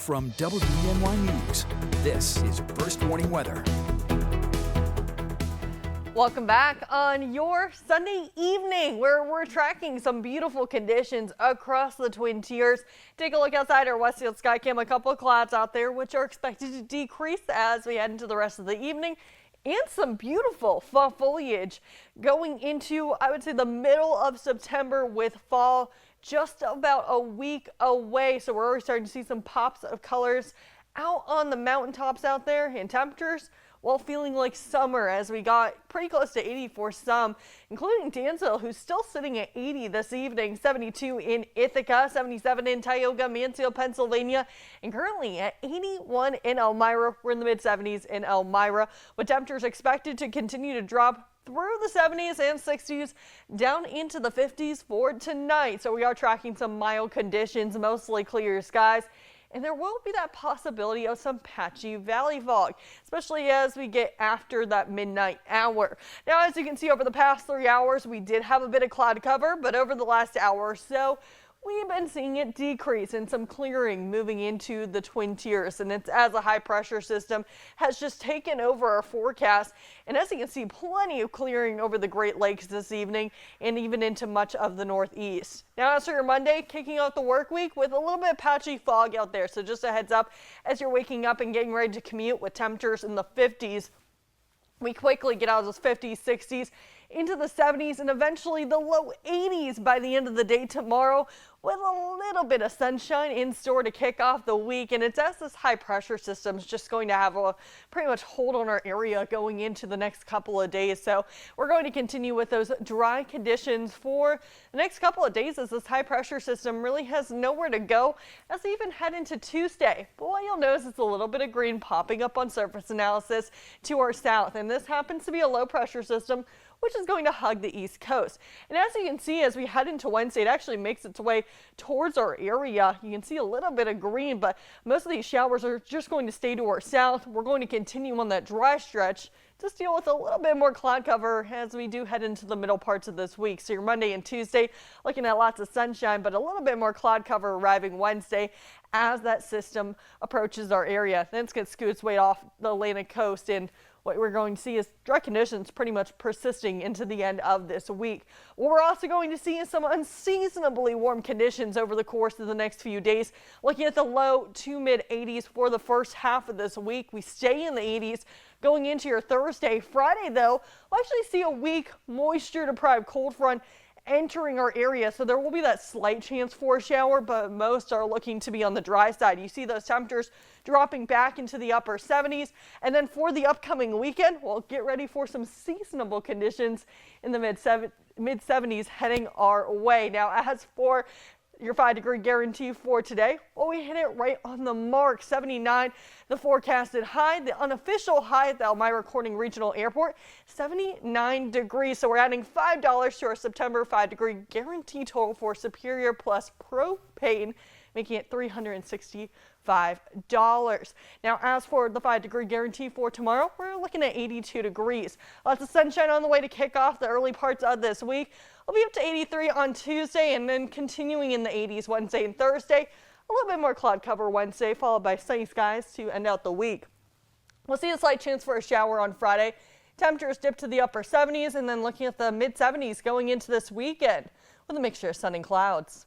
From WENY News, this is First Warning Weather. Welcome back on your Sunday evening, where we're tracking some beautiful conditions across the Twin Tiers. Take a look outside our Westfield sky cam. A couple of clouds out there, which are expected to decrease as we head into the rest of the evening. And some beautiful fall foliage going into, I would say, the middle of September, with fall just about a week away. So we're already starting to see some pops of colors out on the mountaintops out there, and temperatures, well, feeling like summer as we got pretty close to 80 for some, including Dansville, who's still sitting at 80 this evening, 72 in Ithaca, 77 in Tioga, Mansfield, Pennsylvania, and currently at 81 in Elmira. We're in the mid-70s in Elmira, with temperatures expected to continue to drop through the 70s and 60s down into the 50s for tonight. So we are tracking some mild conditions, mostly clear skies. And there will be that possibility of some patchy valley fog, especially as we get after that midnight hour. Now, as you can see, over the past 3 hours, we did have a bit of cloud cover, but over the last hour or so, we've been seeing it decrease and some clearing moving into the Twin Tiers, and it's as a high pressure system has just taken over our forecast. And as you can see, plenty of clearing over the Great Lakes this evening and even into much of the Northeast. Now, as for your Monday, kicking off the work week with a little bit of patchy fog out there. So just a heads up as you're waking up and getting ready to commute, with temperatures in the 50s. We quickly get out of those 50s, 60s into the 70s and eventually the low 80s by the end of the day tomorrow, with a little bit of sunshine in store to kick off the week. And it's as this high pressure system is just going to have a pretty much hold on our area going into the next couple of days. So we're going to continue with those dry conditions for the next couple of days, as this high pressure system really has nowhere to go as we even head into Tuesday. But what you'll notice is a little bit of green popping up on surface analysis to our south, and this happens to be a low pressure system which is going to hug the East Coast. And as you can see, as we head into Wednesday, it actually makes its way towards our area. You can see a little bit of green, but most of these showers are just going to stay to our south. We're going to continue on that dry stretch, just deal with a little bit more cloud cover as we do head into the middle parts of this week. So your Monday and Tuesday, looking at lots of sunshine, but a little bit more cloud cover arriving Wednesday as that system approaches our area. Then it's going to scoot its way off the Atlantic coast, and what we're going to see is dry conditions pretty much persisting into the end of this week. What we're also going to see is some unseasonably warm conditions over the course of the next few days. Looking at the low to mid 80s for the first half of this week. We stay in the 80s going into your Thursday. Friday, though, we'll actually see a weak, moisture-deprived cold front entering our area, so there will be that slight chance for a shower, but most are looking to be on the dry side. You see those temperatures dropping back into the upper 70s, and then for the upcoming weekend, we'll get ready for some seasonable conditions in the mid 70s heading our way. Now, as for your 5-degree guarantee for today, well, we hit it right on the mark. 79, the forecasted high, the unofficial high at the Elmira Corning Regional Airport, 79 degrees. So we're adding $5 to our September 5-degree guarantee total for Superior Plus Propane, making it $365. Now, as for the 5-degree guarantee for tomorrow, we're looking at 82 degrees. Lots of sunshine on the way to kick off the early parts of this week. We'll be up to 83 on Tuesday, and then continuing in the 80s Wednesday and Thursday. A little bit more cloud cover Wednesday, followed by sunny skies to end out the week. We'll see a slight chance for a shower on Friday. Temperatures dip to the upper 70s, and then looking at the mid 70s going into this weekend with a mixture of sun and clouds.